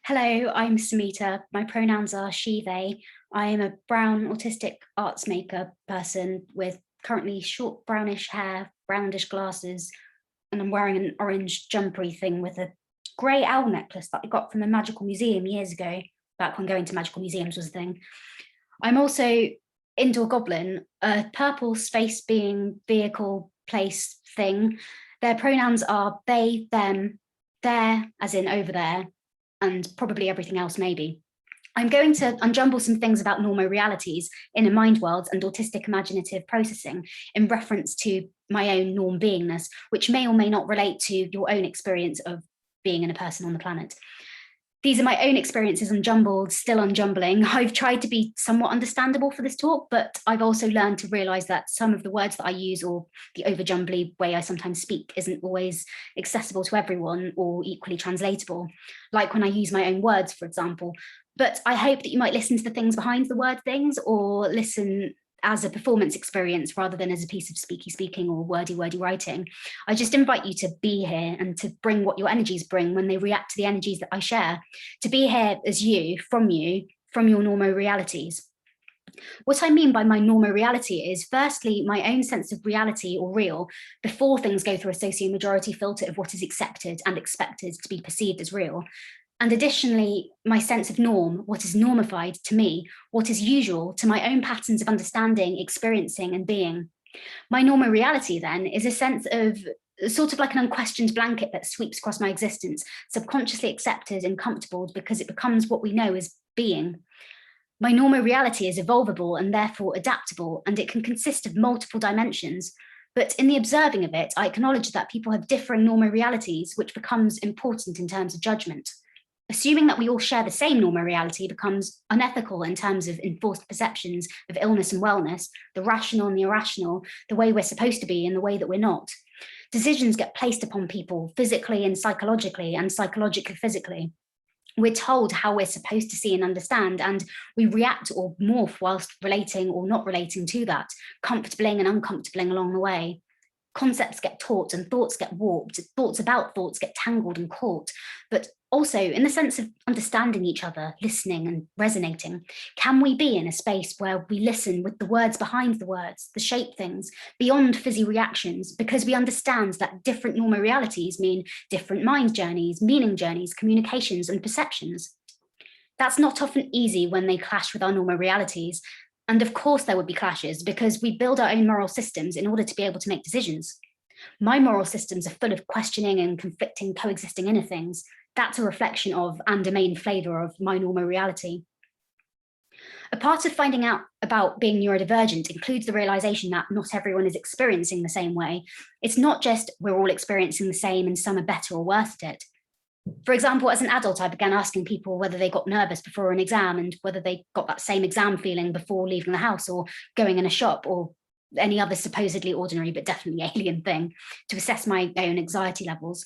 Hello, I'm Sumita. My pronouns are she, they. I am a brown autistic arts maker person with currently short brownish hair, brownish glasses, and I'm wearing an orange jumpery thing with a grey owl necklace that I got from a magical museum years ago, back when going to magical museums was a thing. I'm also Indoor Goblin, a purple space being vehicle place thing. Their pronouns are they, them, there, as in over there, and probably everything else maybe. I'm going to unjumble some things about normorealities, inner mind worlds, and autistic imaginative processing in reference to my own norm beingness, which may or may not relate to your own experience of being a person on the planet. These are my own experiences unjumbled, still unjumbling. I've tried to be somewhat understandable for this talk, but I've also learned to realize that some of the words that I use or the overjumbly way I sometimes speak isn't always accessible to everyone or equally translatable, like when I use my own words, for example. But I hope that you might listen to the things behind the word things or listen as a performance experience rather than as a piece of speaky speaking or wordy writing. I just invite you to be here and to bring what your energies bring when they react to the energies that I share, to be here as you, from your normorealities. What I mean by my normoreality is firstly, my own sense of reality or real before things go through a socio-majority filter of what is accepted and expected to be perceived as real. And additionally, my sense of norm, what is normified to me, what is usual to my own patterns of understanding, experiencing, and being. My normoreality then is a sense of sort of like an unquestioned blanket that sweeps across my existence, subconsciously accepted and comfortable because it becomes what we know as being. My normoreality is evolvable and therefore adaptable, and it can consist of multiple dimensions. But in the observing of it, I acknowledge that people have differing normorealities, which becomes important in terms of judgment. Assuming that we all share the same normoreality becomes unethical in terms of enforced perceptions of illness and wellness, the rational and the irrational, the way we're supposed to be and the way that we're not. Decisions get placed upon people physically and psychologically physically. We're told how we're supposed to see and understand, and we react or morph whilst relating or not relating to that, comfortabling and uncomfortabling along the way. Concepts get taught and thoughts get warped, thoughts about thoughts get tangled and caught, but also in the sense of understanding each other, listening and resonating, can we be in a space where we listen with the words behind the words, the shape things, beyond fizzy reactions, because we understand that different normorealities mean different mind journeys, meaning journeys, communications and perceptions. That's not often easy when they clash with our normorealities. And of course there would be clashes because we build our own moral systems in order to be able to make decisions. My moral systems are full of questioning and conflicting, coexisting inner things. That's a reflection of and a main flavour of my normoreality. A part of finding out about being neurodivergent includes the realisation that not everyone is experiencing the same way. It's not just we're all experiencing the same and some are better or worse at it. For example, as an adult, I began asking people whether they got nervous before an exam and whether they got that same exam feeling before leaving the house or going in a shop or any other supposedly ordinary but definitely alien thing to assess my own anxiety levels.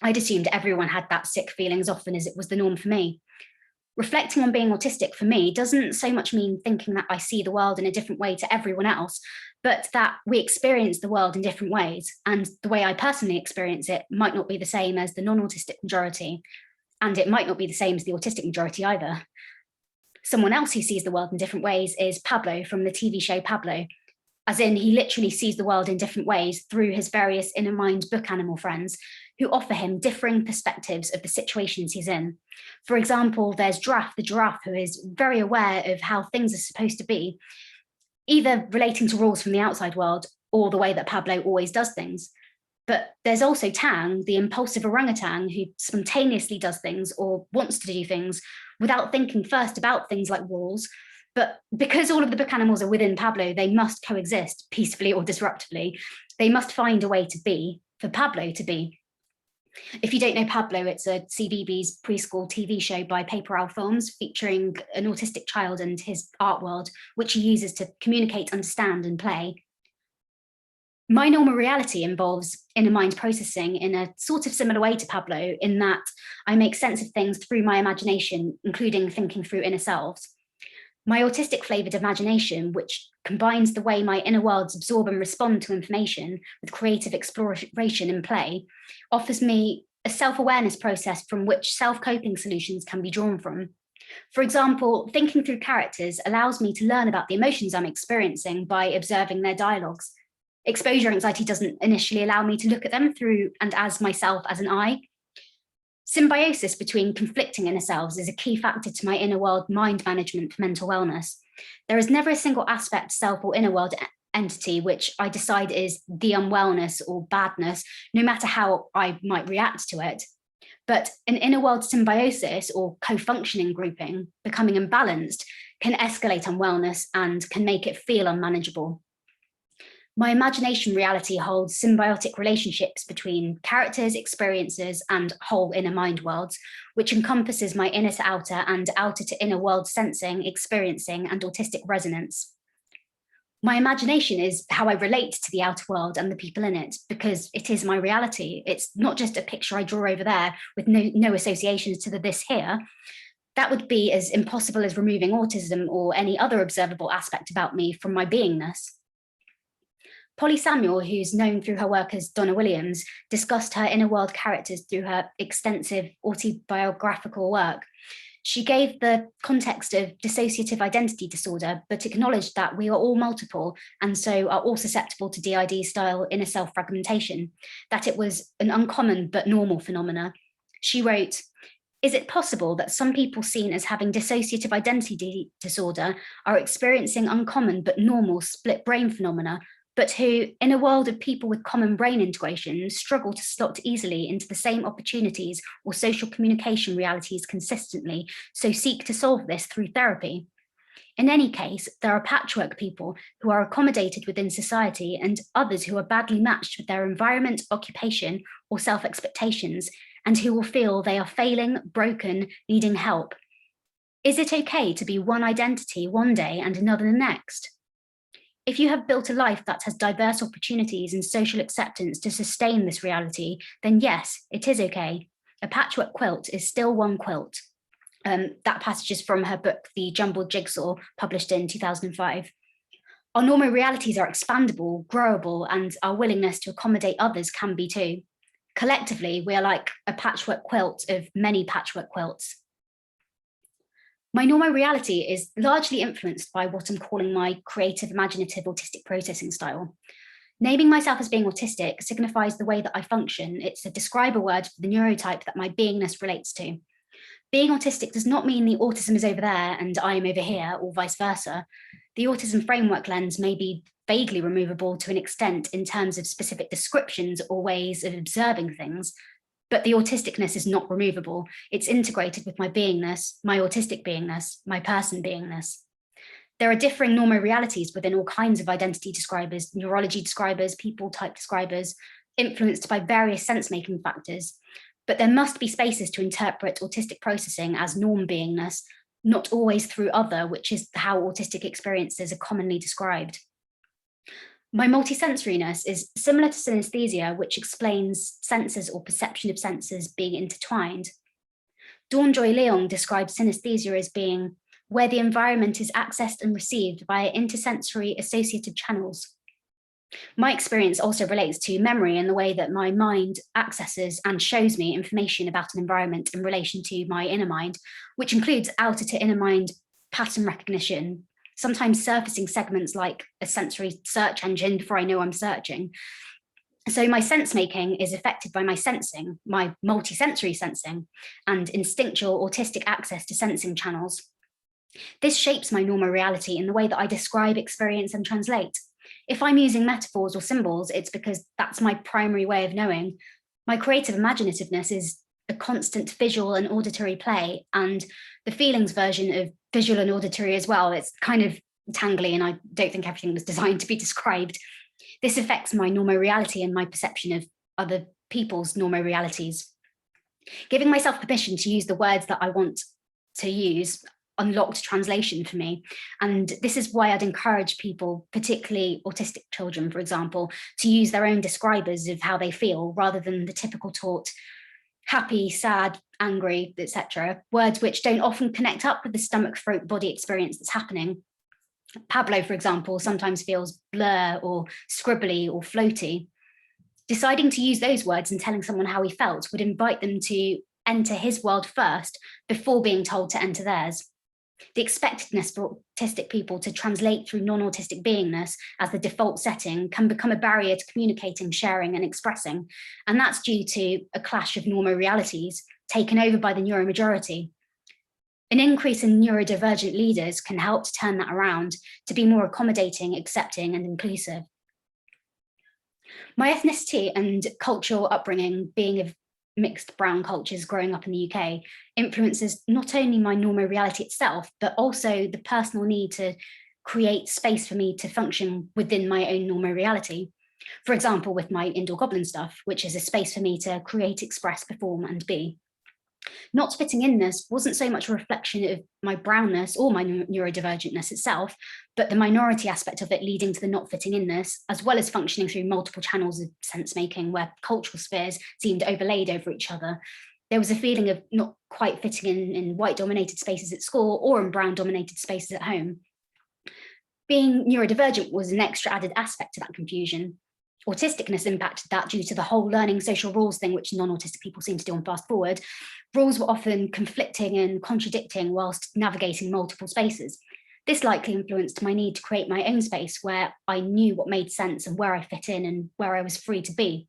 I'd assumed everyone had that sick feeling as often as it was the norm for me. Reflecting on being autistic for me doesn't so much mean thinking that I see the world in a different way to everyone else, but that we experience the world in different ways. And the way I personally experience it might not be the same as the non-autistic majority, and it might not be the same as the autistic majority either. Someone else who sees the world in different ways is Pablo from the TV show Pablo, as in he literally sees the world in different ways through his various inner mind book animal friends who offer him differing perspectives of the situations he's in. For example, there's Giraffe the giraffe, who is very aware of how things are supposed to be, either relating to rules from the outside world or the way that Pablo always does things. But there's also Tang, the impulsive orangutan, who spontaneously does things or wants to do things without thinking first about things like rules. But because all of the book animals are within Pablo, they must coexist peacefully or disruptively. They must find a way to be, for Pablo to be. If you don't know Pablo, it's a CBeebies preschool TV show by Paper Owl Films featuring an autistic child and his art world, which he uses to communicate, understand, and play. My normoreality involves inner mind processing in a sort of similar way to Pablo, in that I make sense of things through my imagination, including thinking through inner selves. My autistic flavoured imagination, which combines the way my inner worlds absorb and respond to information with creative exploration and play, offers me a self-awareness process from which self-coping solutions can be drawn from. For example, thinking through characters allows me to learn about the emotions I'm experiencing by observing their dialogues. Exposure anxiety doesn't initially allow me to look at them through and as myself as an I. Symbiosis between conflicting inner selves is a key factor to my inner world mind management for mental wellness. There is never a single aspect, self or inner world entity which I decide is the unwellness or badness, no matter how I might react to it. But an inner world symbiosis or co-functioning grouping, becoming imbalanced, can escalate unwellness and can make it feel unmanageable. My imagination reality holds symbiotic relationships between characters, experiences, and whole inner mind worlds, which encompasses my inner to outer and outer to inner world sensing, experiencing, and autistic resonance. My imagination is how I relate to the outer world and the people in it, because it is my reality. It's not just a picture I draw over there with no associations to the this here. That would be as impossible as removing autism or any other observable aspect about me from my beingness. Polly Samuel, who's known through her work as Donna Williams, discussed her inner world characters through her extensive autobiographical work. She gave the context of dissociative identity disorder, but acknowledged that we are all multiple and so are all susceptible to DID-style inner self-fragmentation, that it was an uncommon but normal phenomena. She wrote, "Is it possible that some people seen as having dissociative identity disorder are experiencing uncommon but normal split brain phenomena, but who, in a world of people with common brain integration, struggle to slot easily into the same opportunities or social communication realities consistently, so seek to solve this through therapy? In any case, there are patchwork people who are accommodated within society and others who are badly matched with their environment, occupation, or self-expectations, and who will feel they are failing, broken, needing help. Is it okay to be one identity one day and another the next? If you have built a life that has diverse opportunities and social acceptance to sustain this reality, then yes, it is okay. A patchwork quilt is still one quilt." That passage is from her book, The Jumbled Jigsaw, published in 2005. Our normal realities are expandable, growable, and our willingness to accommodate others can be too. Collectively, we are like a patchwork quilt of many patchwork quilts. My normal reality is largely influenced by what I'm calling my creative, imaginative, autistic processing style. Naming myself as being autistic signifies the way that I function. It's a describer word for the neurotype that my beingness relates to. Being autistic does not mean the autism is over there and I am over here, or vice versa. The autism framework lens may be vaguely removable to an extent in terms of specific descriptions or ways of observing things, but the autisticness is not removable. It's integrated with my beingness, my autistic beingness, my person beingness. There are differing normal realities within all kinds of identity describers, neurology describers, people type describers, influenced by various sense-making factors. But there must be spaces to interpret autistic processing as norm beingness, not always through other, which is how autistic experiences are commonly described. My multisensoriness is similar to synesthesia, which explains senses or perception of senses being intertwined. Dawn Joy Leong describes synesthesia as being where the environment is accessed and received via intersensory associated channels. My experience also relates to memory in the way that my mind accesses and shows me information about an environment in relation to my inner mind, which includes outer to inner mind pattern recognition, sometimes surfacing segments like a sensory search engine before I know I'm searching. So my sense making is affected by my sensing, my multisensory sensing, and instinctual autistic access to sensing channels. This shapes my normal reality in the way that I describe, experience, and translate. If I'm using metaphors or symbols, it's because that's my primary way of knowing. My creative imaginativeness is a constant visual and auditory play, and the feelings version of visual and auditory as well. It's kind of tangly, and I don't think everything was designed to be described. This affects my normal reality and my perception of other people's normal realities. Giving myself permission to use the words that I want to use unlocked translation for me. And this is why I'd encourage people, particularly autistic children, for example, to use their own describers of how they feel rather than the typical taught happy, sad, angry, etc. Words which don't often connect up with the stomach, throat, body experience that's happening. Pablo, for example, sometimes feels blur or scribbly or floaty. Deciding to use those words and telling someone how he felt would invite them to enter his world first before being told to enter theirs. The expectedness for autistic people to translate through non-autistic beingness as the default setting can become a barrier to communicating, sharing, and expressing. And that's due to a clash of normorealities taken over by the neuromajority. An increase in neurodivergent leaders can help to turn that around to be more accommodating, accepting, and inclusive. My ethnicity and cultural upbringing, being of mixed brown cultures growing up in the UK, influences not only my normoreality itself, but also the personal need to create space for me to function within my own normoreality. For example, with my indoor goblin stuff, which is a space for me to create, express, perform, and be. Not fitting inness wasn't so much a reflection of my brownness or my neurodivergentness itself, but the minority aspect of it leading to the not fitting inness, as well as functioning through multiple channels of sense making where cultural spheres seemed overlaid over each other. There was a feeling of not quite fitting in white dominated spaces at school or in brown dominated spaces at home. Being neurodivergent was an extra added aspect to that confusion. Autisticness impacted that due to the whole learning social rules thing, which non-autistic people seem to do on fast forward. Rules were often conflicting and contradicting whilst navigating multiple spaces. This likely influenced my need to create my own space where I knew what made sense and where I fit in and where I was free to be.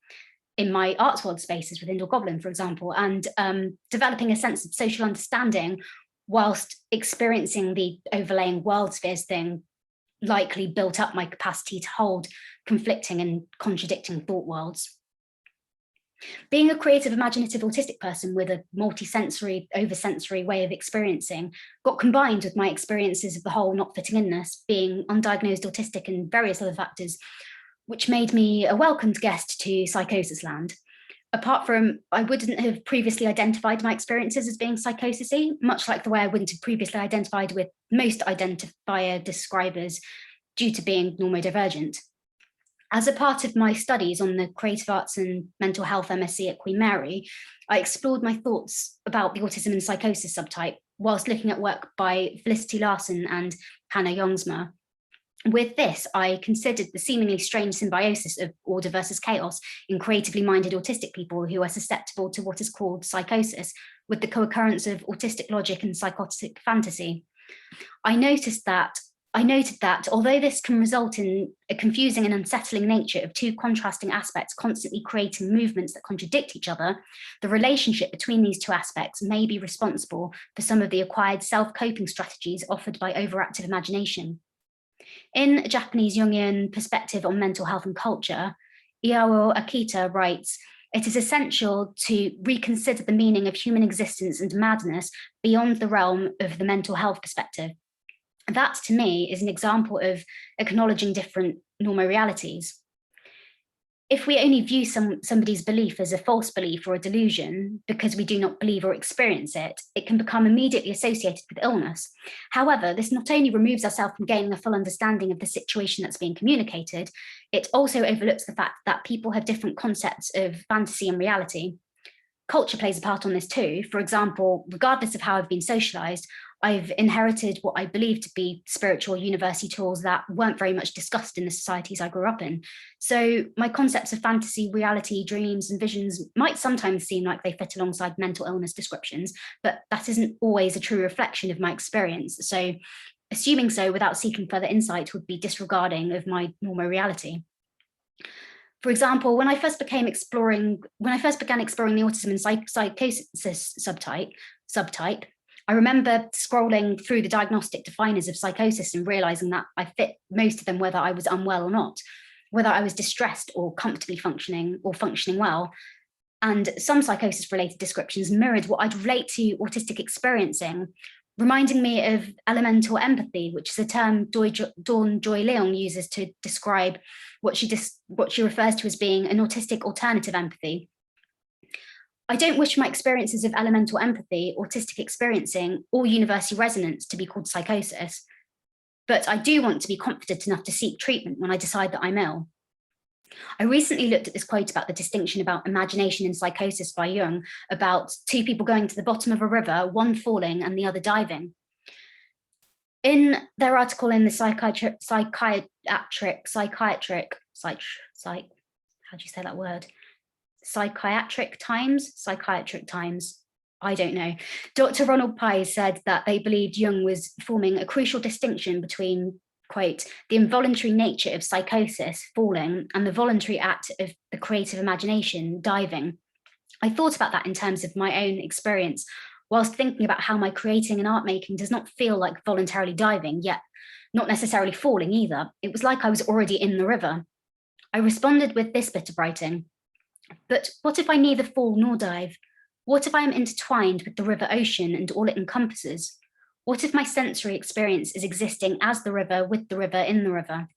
In my arts world spaces with Indoor Goblin, for example, and developing a sense of social understanding whilst experiencing the overlaying world spheres thing likely built up my capacity to hold conflicting and contradicting thought worlds. Being a creative, imaginative, autistic person with a multi-sensory, oversensory way of experiencing got combined with my experiences of the whole not fitting inness, being undiagnosed autistic and various other factors, which made me a welcomed guest to psychosis land. Apart from, I wouldn't have previously identified my experiences as being psychosis-y, much like the way I wouldn't have previously identified with most identifier describers due to being normodivergent. As a part of my studies on the Creative Arts and Mental Health MSc at Queen Mary, I explored my thoughts about the autism and psychosis subtype whilst looking at work by Felicity Larson and Hannah Jongsma. With this, I considered the seemingly strange symbiosis of order versus chaos in creatively minded autistic people who are susceptible to what is called psychosis, with the co-occurrence of autistic logic and psychotic fantasy. I noted that although this can result in a confusing and unsettling nature of two contrasting aspects constantly creating movements that contradict each other, the relationship between these two aspects may be responsible for some of the acquired self-coping strategies offered by overactive imagination. In a Japanese Jungian perspective on mental health and culture, Iao Akita writes, "It is essential to reconsider the meaning of human existence and madness beyond the realm of the mental health perspective." That, to me, is an example of acknowledging different normorealities. If we only view somebody's belief as a false belief or a delusion because we do not believe or experience it, it can become immediately associated with illness. However, this not only removes ourselves from gaining a full understanding of the situation that's being communicated, it also overlooks the fact that people have different concepts of fantasy and reality. Culture plays a part on this too. For example, regardless of how I've been socialized, I've inherited what I believe to be spiritual university tools that weren't very much discussed in the societies I grew up in. So my concepts of fantasy, reality, dreams, and visions might sometimes seem like they fit alongside mental illness descriptions, but that isn't always a true reflection of my experience. So assuming so without seeking further insight would be disregarding of my normal reality. For example, when I first began exploring the autism and psychosis subtype, I remember scrolling through the diagnostic definers of psychosis and realizing that I fit most of them whether I was unwell or not, whether I was distressed or comfortably functioning or functioning well. And some psychosis-related descriptions mirrored what I'd relate to autistic experiencing, reminding me of elemental empathy, which is a term Dawn Joy Leong uses to describe what she refers to as being an autistic alternative empathy. I don't wish my experiences of elemental empathy, autistic experiencing, or university resonance to be called psychosis, but I do want to be confident enough to seek treatment when I decide that I'm ill. I recently looked at this quote about the distinction about imagination and psychosis by Jung, about two people going to the bottom of a river, one falling and the other diving. In their article in the how do you say that word? Psychiatric times. I don't know. Dr. Ronald Pye said that they believed Jung was forming a crucial distinction between, quote, the involuntary nature of psychosis, falling, and the voluntary act of the creative imagination, diving. I thought about that in terms of my own experience, whilst thinking about how my creating and art making does not feel like voluntarily diving, yet not necessarily falling either. It was like I was already in the river. I responded with this bit of writing. But what if I neither fall nor dive? What if I am intertwined with the river ocean and all it encompasses? What if my sensory experience is existing as the river with the river in the river?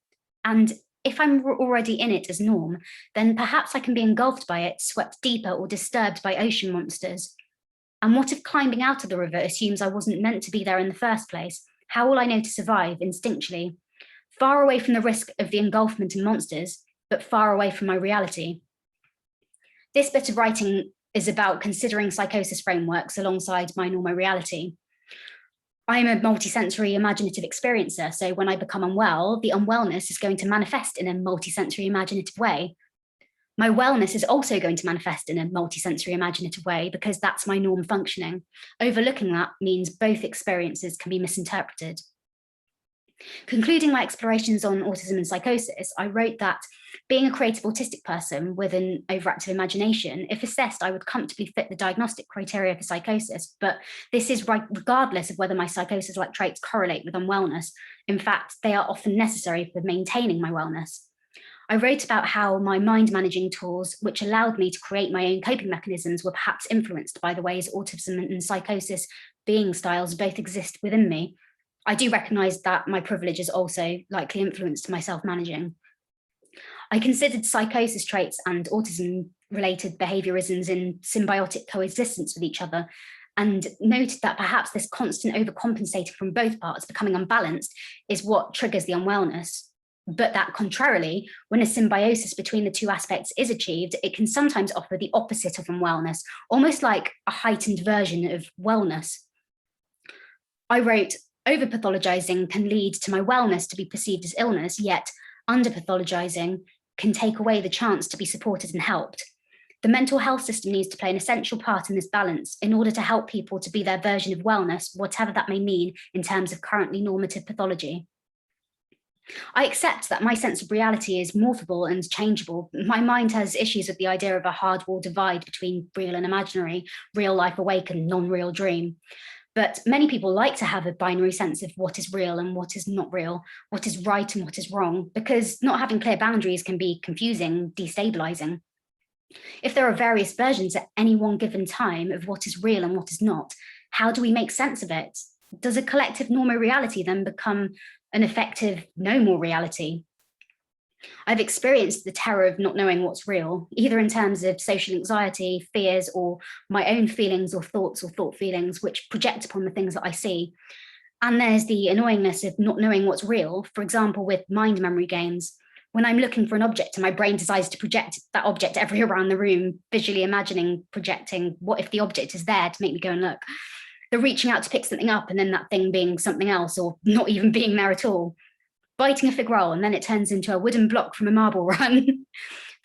And if I'm already in it as norm, then perhaps I can be engulfed by it, swept deeper or disturbed by ocean monsters. And what if climbing out of the river assumes I wasn't meant to be there in the first place? How will I know to survive instinctually? Far away from the risk of the engulfment and monsters, but far away from my reality. This bit of writing is about considering psychosis frameworks alongside my Normoreality. I'm a multisensory imaginative experiencer, so when I become unwell, the unwellness is going to manifest in a multisensory imaginative way. My wellness is also going to manifest in a multisensory imaginative way because that's my norm functioning. Overlooking that means both experiences can be misinterpreted. Concluding my explorations on autism and psychosis, I wrote that being a creative autistic person with an overactive imagination, if assessed, I would comfortably fit the diagnostic criteria for psychosis, but this is regardless of whether my psychosis-like traits correlate with unwellness. In fact, they are often necessary for maintaining my wellness. I wrote about how my mind managing tools, which allowed me to create my own coping mechanisms, were perhaps influenced by the ways autism and psychosis being styles both exist within me. I do recognise that my privilege has also likely influenced my self-managing. I considered psychosis traits and autism-related behaviourisms in symbiotic coexistence with each other, and noted that perhaps this constant overcompensating from both parts, becoming unbalanced, is what triggers the unwellness. But that contrarily, when a symbiosis between the two aspects is achieved, it can sometimes offer the opposite of unwellness, almost like a heightened version of wellness. I wrote, over-pathologizing can lead to my wellness to be perceived as illness, yet under-pathologizing can take away the chance to be supported and helped. The mental health system needs to play an essential part in this balance in order to help people to be their version of wellness, whatever that may mean in terms of currently normative pathology. I accept that my sense of reality is morphable and changeable. My mind has issues with the idea of a hard wall divide between real and imaginary, real life awake and non-real dream. But many people like to have a binary sense of what is real and what is not real, what is right and what is wrong, because not having clear boundaries can be confusing, destabilizing. If there are various versions at any one given time of what is real and what is not, how do we make sense of it? Does a collective Normoreality then become an effective no more reality? I've experienced the terror of not knowing what's real, either in terms of social anxiety, fears, or my own feelings or thoughts or thought feelings, which project upon the things that I see. And there's the annoyingness of not knowing what's real, for example, with mind memory games. When I'm looking for an object and my brain decides to project that object everywhere around the room, visually imagining, projecting, what if the object is there to make me go and look? The reaching out to pick something up and then that thing being something else or not even being there at all. Biting a fig roll and then it turns into a wooden block from a marble run.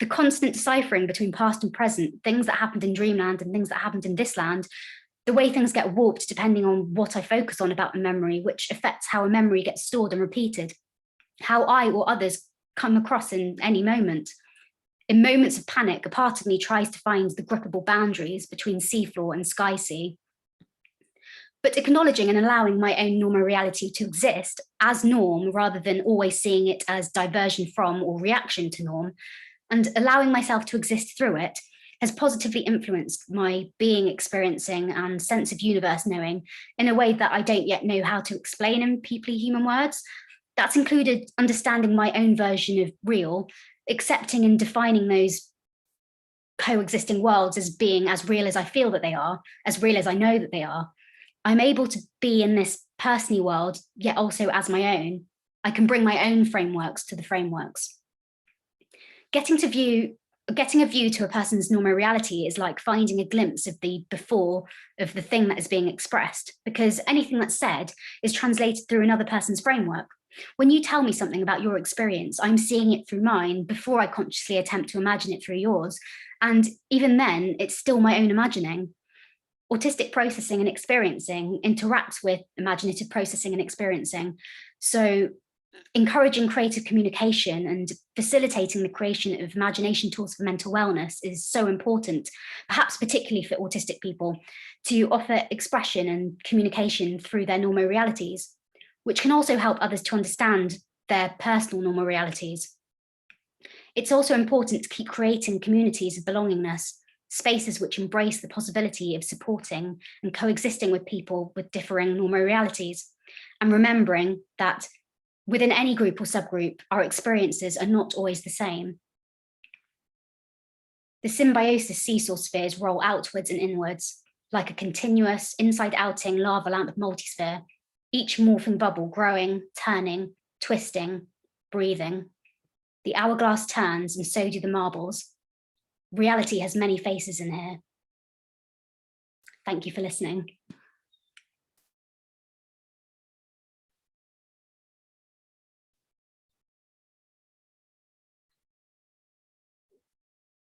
The constant deciphering between past and present, things that happened in dreamland and things that happened in this land, the way things get warped depending on what I focus on about the memory, which affects how a memory gets stored and repeated, how I or others come across in any moment. In moments of panic, a part of me tries to find the grippable boundaries between seafloor and sky sea. But acknowledging and allowing my own Normoreality to exist as norm rather than always seeing it as diversion from or reaction to norm, and allowing myself to exist through it has positively influenced my being, experiencing and sense of universe knowing in a way that I don't yet know how to explain in peoply human words. That's included understanding my own version of real, accepting and defining those coexisting worlds as being as real as I feel that they are, as real as I know that they are. I'm able to be in this personal world, yet also as my own. I can bring my own frameworks to the frameworks. Getting a view to a person's Normoreality is like finding a glimpse of the before of the thing that is being expressed, because anything that's said is translated through another person's framework. When you tell me something about your experience, I'm seeing it through mine before I consciously attempt to imagine it through yours. And even then, it's still my own imagining. Autistic processing and experiencing interacts with imaginative processing and experiencing. So encouraging creative communication and facilitating the creation of imagination tools for mental wellness is so important, perhaps particularly for autistic people, to offer expression and communication through their normal realities, which can also help others to understand their personal normal realities. It's also important to keep creating communities of belongingness, spaces which embrace the possibility of supporting and coexisting with people with differing normal realities, and remembering that within any group or subgroup, our experiences are not always the same. The symbiosis seesaw spheres roll outwards and inwards, like a continuous inside-outing lava lamp multisphere, each morphing bubble growing, turning, twisting, breathing. The hourglass turns and so do the marbles. Reality has many faces in here. Thank you for listening.